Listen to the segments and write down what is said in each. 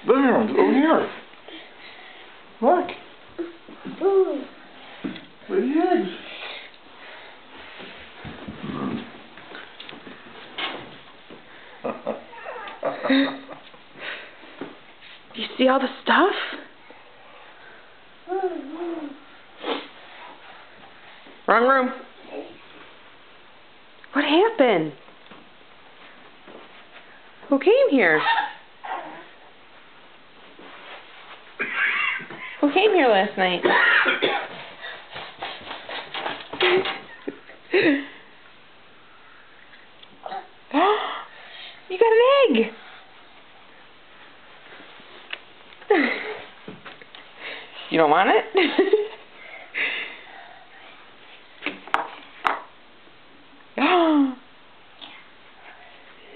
There, over here. Look. Where are the eggs? Do you see all the stuff? Wrong room. What happened? Who came here? Who came here last night? You got an egg! You don't want it?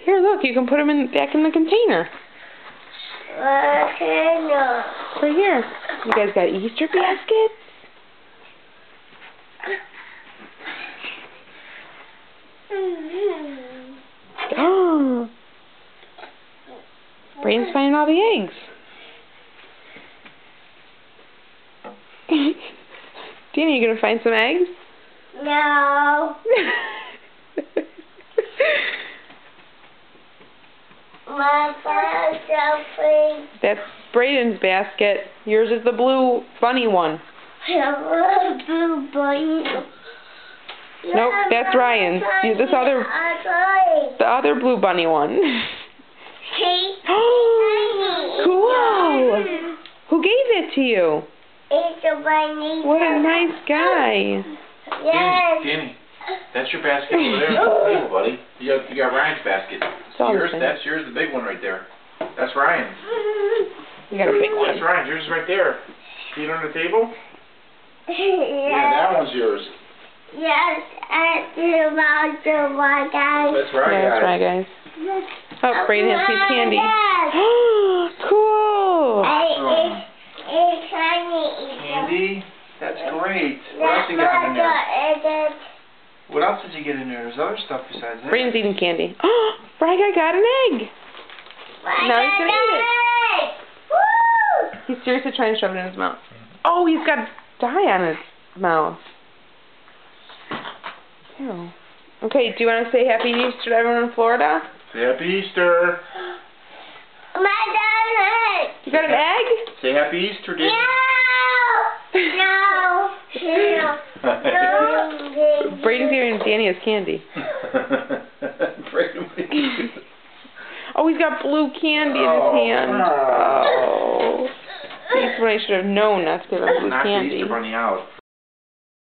Here, look, you can put them back in the container. Right here. You guys got Easter baskets? Oh. Brayden's finding all the eggs. Danny, you gonna find some eggs? No. My selfie. That's Brayden's basket. Yours is the blue bunny one. Blue bunny. Nope, that's Ryan's. The other blue bunny one. Cool. Who gave it to you? It's a bunny. What a nice guy. Yes. Danny, that's your basket over there on the table, buddy. You got Ryan's basket. That's yours, the big one right there. That's Ryan's. You got a big one. That's Ryan's. Yours is right there. See it on the table? Yes. Yeah, that one's yours. Yes, and the one guys. That's right, Yeah, that's right, guys. Oh, Brayden has piece of candy. Cool. It's Candy? That's great. What else you got in there? What else did you get in there? There's other stuff besides that. Brayden's eating candy. Oh, Bry Guy got an egg. Now he's going to eat it. Woo! He's seriously trying to shove it in his mouth. Oh, he's got dye on his mouth. Ew. Okay, do you want to say Happy Easter to everyone in Florida? Say Happy Easter. My dad. You got an egg? Say Happy Easter, Danny. No. Brayden's giving Danny his candy. Oh, he's got blue candy in his hand. Oh. That's what I should have known not to give him blue candy. Knock the Easter bunny out.